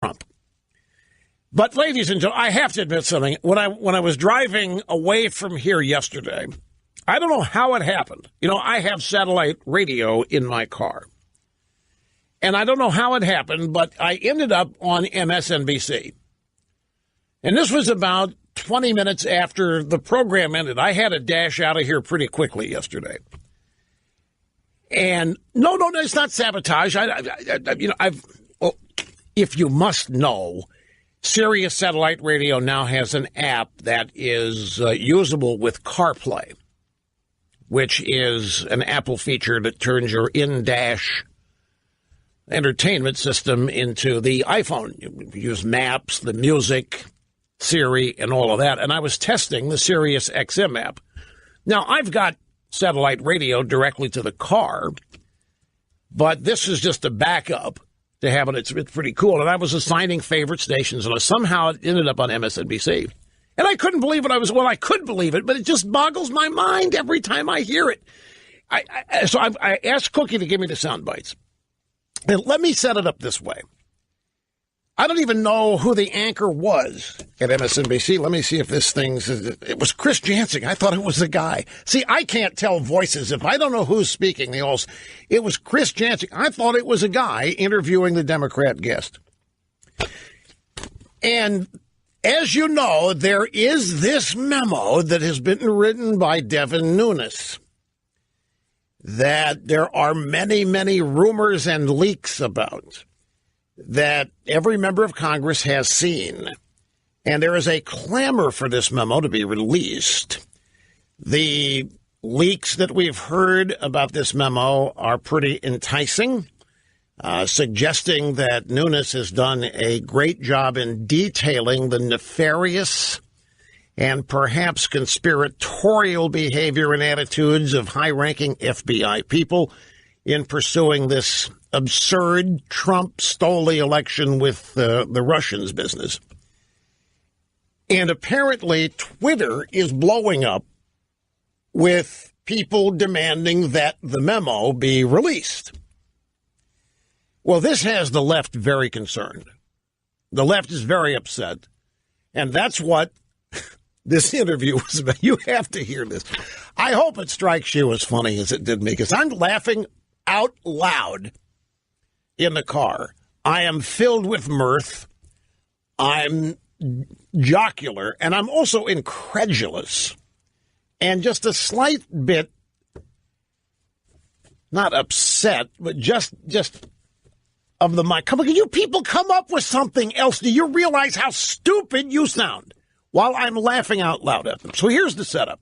Trump. But, ladies and gentlemen, I have to admit something. When I was driving away from here yesterday, I don't know how it happened. You know, I have satellite radio in my car. And I don't know how it happened, but I ended up on MSNBC. And this was about 20 minutes after the program ended. I had to dash out of here pretty quickly yesterday. And no, it's not sabotage. If you must know, Sirius Satellite Radio now has an app that is usable with CarPlay, which is an Apple feature that turns your in-dash entertainment system into the iPhone. You use Maps, the music, Siri, and all of that. And I was testing the Sirius XM app. Now, I've got satellite radio directly to the car, but this is just a backup to have it. It's pretty cool. And I was assigning favorite stations, and somehow it ended up on MSNBC. And I couldn't believe it. I could believe it, but it just boggles my mind every time I hear it. So I asked Cookie to give me the sound bites. And let me set it up this way. I don't even know who the anchor was at MSNBC. Let me see if this thing's... It was Chris Jansing. I thought it was the guy. See, I can't tell voices. If I don't know who's speaking, it was Chris Jansing. I thought it was a guy interviewing the Democrat guest. And as you know, there is this memo that has been written by Devin Nunes that there are many, many rumors and leaks about, that every member of Congress has seen. And there is a clamor for this memo to be released. The leaks that we've heard about this memo are pretty enticing, suggesting that Nunes has done a great job in detailing the nefarious and perhaps conspiratorial behavior and attitudes of high-ranking FBI people in pursuing this absurd Trump stole the election with the Russians business. And apparently Twitter is blowing up with people demanding that the memo be released. Well, this has the left very concerned. The left is very upset. And that's what this interview was about. You have to hear this. I hope it strikes you as funny as it did me, because I'm laughing out loud in the car. I am filled with mirth. I'm jocular, and I'm also incredulous, and just a slight bit, not upset, but just of the mind. Come on, can you people come up with something else? Do you realize how stupid you sound? While I'm laughing out loud at them. So here's the setup.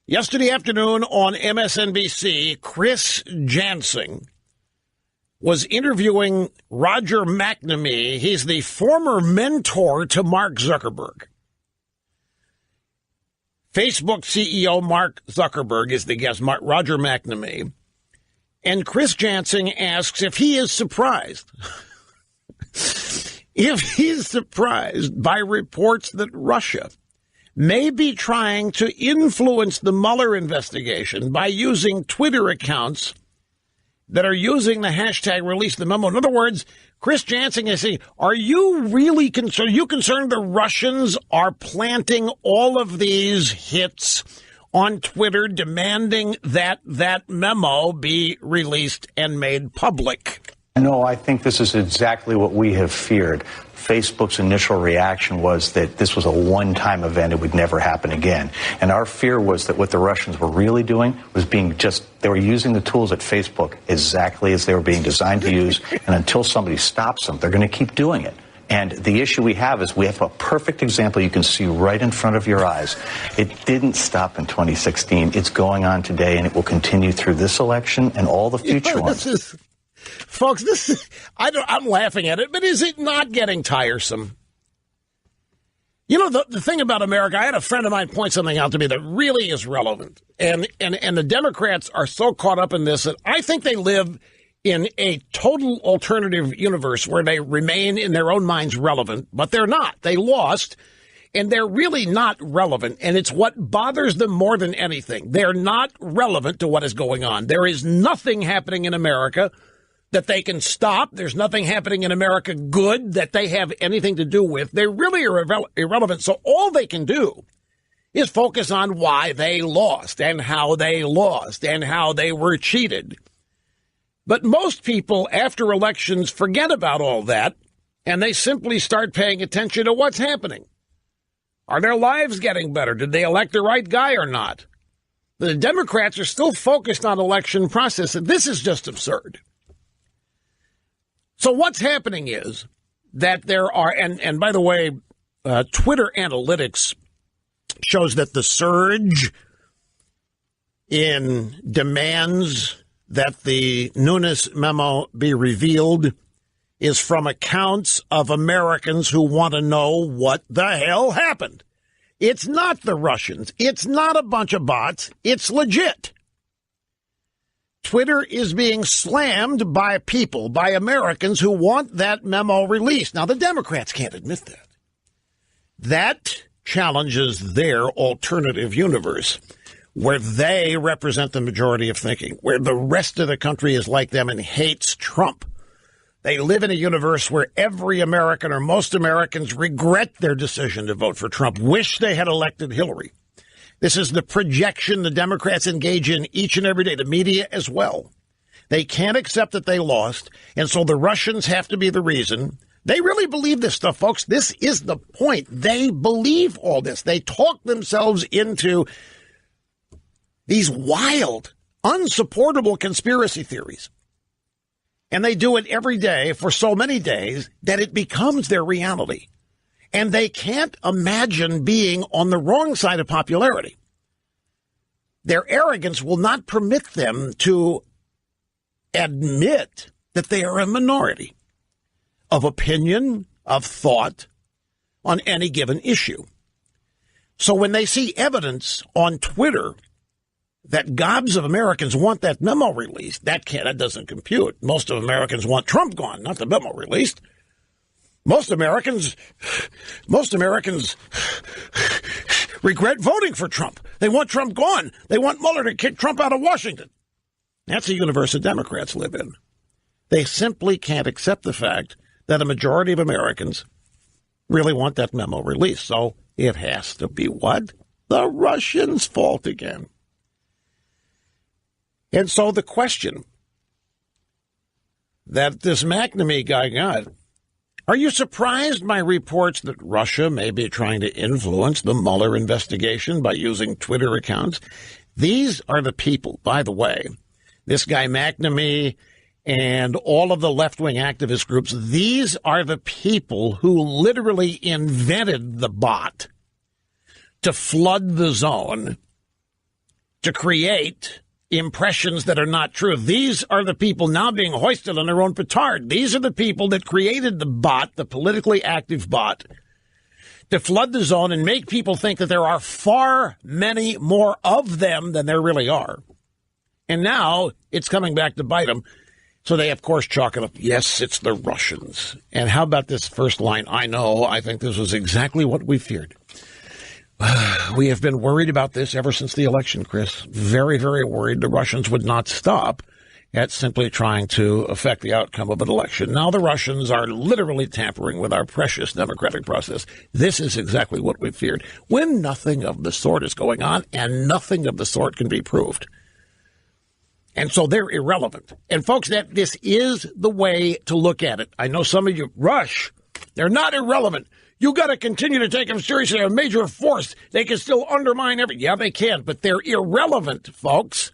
Yesterday afternoon on MSNBC, Chris Jansing was interviewing Roger McNamee. He's the former mentor to Mark Zuckerberg. Facebook CEO Mark Zuckerberg is the guest, Roger McNamee. And Chris Jansing asks if he is surprised. If he's surprised by reports that Russia may be trying to influence the Mueller investigation by using Twitter accounts that are using the hashtag release the memo. In other words, Chris Jansing is saying, are you really concerned? Are you concerned the Russians are planting all of these hits on Twitter demanding that that memo be released and made public? No, I think this is exactly what we have feared. Facebook's initial reaction was that this was a one-time event. It would never happen again. And our fear was that what the Russians were really doing was they were using the tools at Facebook exactly as they were being designed to use. And until somebody stops them, they're going to keep doing it. And the issue we have is we have a perfect example you can see right in front of your eyes. It didn't stop in 2016. It's going on today, and it will continue through this election and all the future ones. Folks, I'm laughing at it, but is it not getting tiresome? You know, the thing about America, I had a friend of mine point something out to me that really is relevant. And the Democrats are so caught up in this that I think they live in a total alternative universe where they remain in their own minds relevant, but they're not. They lost, and they're really not relevant. And it's what bothers them more than anything. They're not relevant to what is going on. There is nothing happening in America that they can stop. There's nothing happening in America good that they have anything to do with. They really are irrelevant. So all they can do is focus on why they lost and how they lost and how they were cheated. But most people after elections forget about all that, and they simply start paying attention to what's happening. Are their lives getting better? Did they elect the right guy or not? The Democrats are still focused on election process, and this is just absurd. So what's happening is that there are, and by the way, Twitter analytics shows that the surge in demands that the Nunes memo be revealed is from accounts of Americans who want to know what the hell happened. It's not the Russians. It's not a bunch of bots. It's legit. Twitter is being slammed by people, by Americans who want that memo released. Now, the Democrats can't admit that. That challenges their alternative universe, where they represent the majority of thinking, where the rest of the country is like them and hates Trump. They live in a universe where every American or most Americans regret their decision to vote for Trump, wish they had elected Hillary. This is the projection the Democrats engage in each and every day, the media as well. They can't accept that they lost, and so the Russians have to be the reason. They really believe this stuff, folks. This is the point. They believe all this. They talk themselves into these wild, unsupportable conspiracy theories. And they do it every day for so many days that it becomes their reality. And they can't imagine being on the wrong side of popularity. Their arrogance will not permit them to admit that they are a minority of opinion, of thought on any given issue. So when they see evidence on Twitter that gobs of Americans want that memo released, that doesn't compute. Most of Americans want Trump gone, not the memo released. Most Americans regret voting for Trump. They want Trump gone. They want Mueller to kick Trump out of Washington. That's the universe that Democrats live in. They simply can't accept the fact that a majority of Americans really want that memo released. So it has to be what? The Russians' fault again. And so the question that this McNamee guy got, are you surprised by reports that Russia may be trying to influence the Mueller investigation by using Twitter accounts? These are the people, by the way, this guy McNamee and all of the left-wing activist groups, these are the people who literally invented the bot to flood the zone, to create impressions that are not true. These are the people now being hoisted on their own petard. These are the people that created the bot, the politically active bot, to flood the zone and make people think that there are far many more of them than there really are. And now it's coming back to bite them. So they, of course, chalk it up. Yes, it's the Russians. And how about this first line? I think this was exactly what we feared. We have been worried about this ever since the election, Chris. Very, very worried the Russians would not stop at simply trying to affect the outcome of an election. Now the Russians are literally tampering with our precious democratic process. This is exactly what we feared, when nothing of the sort is going on and nothing of the sort can be proved. And so they're irrelevant. And folks, this is the way to look at it. I know some of you rush. They're not irrelevant. You got to continue to take them seriously. They're a major force. They can still undermine everything. Yeah, they can, but they're irrelevant, folks,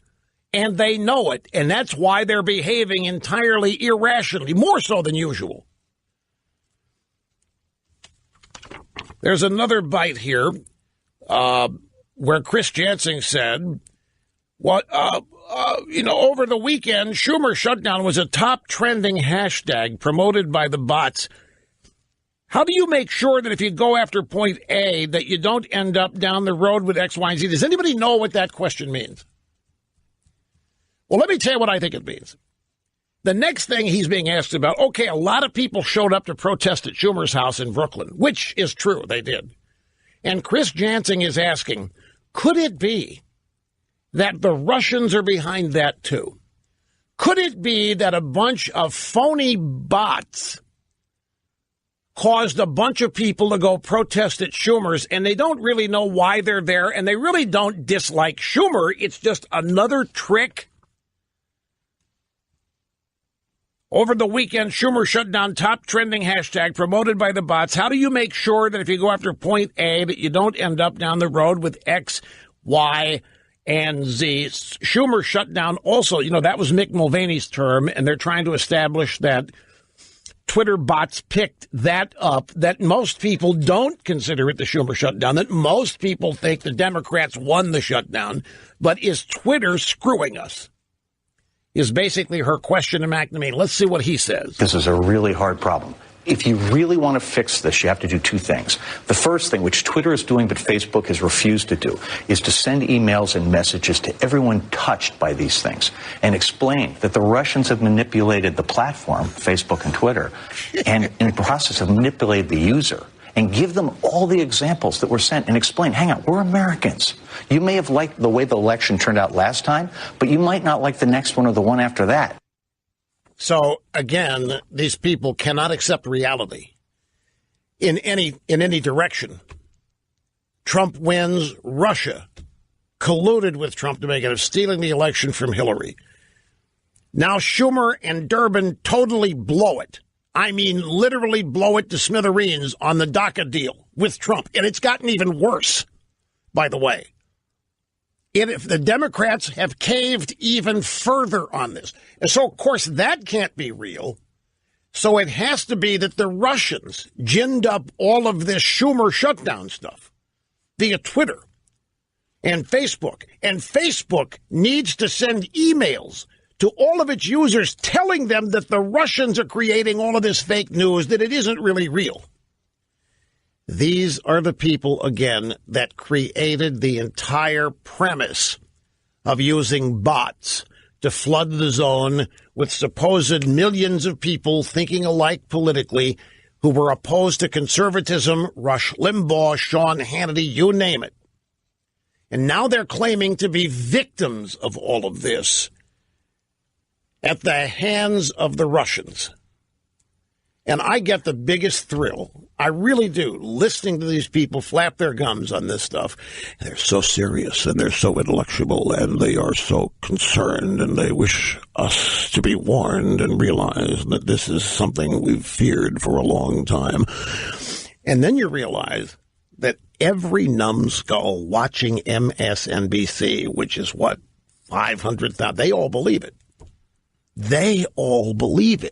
and they know it, and that's why they're behaving entirely irrationally, more so than usual. There's another bite here where Chris Jansing said, over the weekend, Schumer shutdown was a top trending hashtag promoted by the bots. How do you make sure that if you go after point A, that you don't end up down the road with X, Y, and Z? Does anybody know what that question means? Well, let me tell you what I think it means. The next thing he's being asked about, okay, a lot of people showed up to protest at Schumer's house in Brooklyn, which is true, they did. And Chris Jansing is asking, could it be that the Russians are behind that too? Could it be that a bunch of phony bots caused a bunch of people to go protest at Schumer's, and they don't really know why they're there, and they really don't dislike Schumer? It's just another trick. Over the weekend, Schumer shut down top trending hashtag promoted by the bots. How do you make sure that if you go after point A, that you don't end up down the road with X, Y, and Z? Schumer shut down also, that was Mick Mulvaney's term, and they're trying to establish that Twitter bots picked that up, that most people don't consider it the Schumer shutdown, that most people think the Democrats won the shutdown. But is Twitter screwing us? Is basically her question to McNamee. Let's see what he says. This is a really hard problem. If you really want to fix this, you have to do two things. The first thing, which Twitter is doing but Facebook has refused to do, is to send emails and messages to everyone touched by these things and explain that the Russians have manipulated the platform, Facebook and Twitter, and in the process have manipulated the user, and give them all the examples that were sent and explain, hang on, we're Americans. You may have liked the way the election turned out last time, but you might not like the next one or the one after that. So, again, these people cannot accept reality in any direction. Trump wins. Russia colluded with Trump to make it, stealing the election from Hillary. Now Schumer and Durbin totally blow it. I mean, literally blow it to smithereens on the DACA deal with Trump. And it's gotten even worse, by the way. If the Democrats have caved even further on this. And so, of course, that can't be real. So it has to be that the Russians ginned up all of this Schumer shutdown stuff via Twitter and Facebook. And Facebook needs to send emails to all of its users telling them that the Russians are creating all of this fake news, that it isn't really real. These are the people, again, that created the entire premise of using bots to flood the zone with supposed millions of people thinking alike politically who were opposed to conservatism, Rush Limbaugh, Sean Hannity, you name it. And now they're claiming to be victims of all of this at the hands of the Russians. And I get the biggest thrill, I really do, listening to these people flap their gums on this stuff. They're so serious and they're so intellectual and they are so concerned and they wish us to be warned and realize that this is something we've feared for a long time. And then you realize that every numbskull watching MSNBC, which is what, 500,000, they all believe it. They all believe it.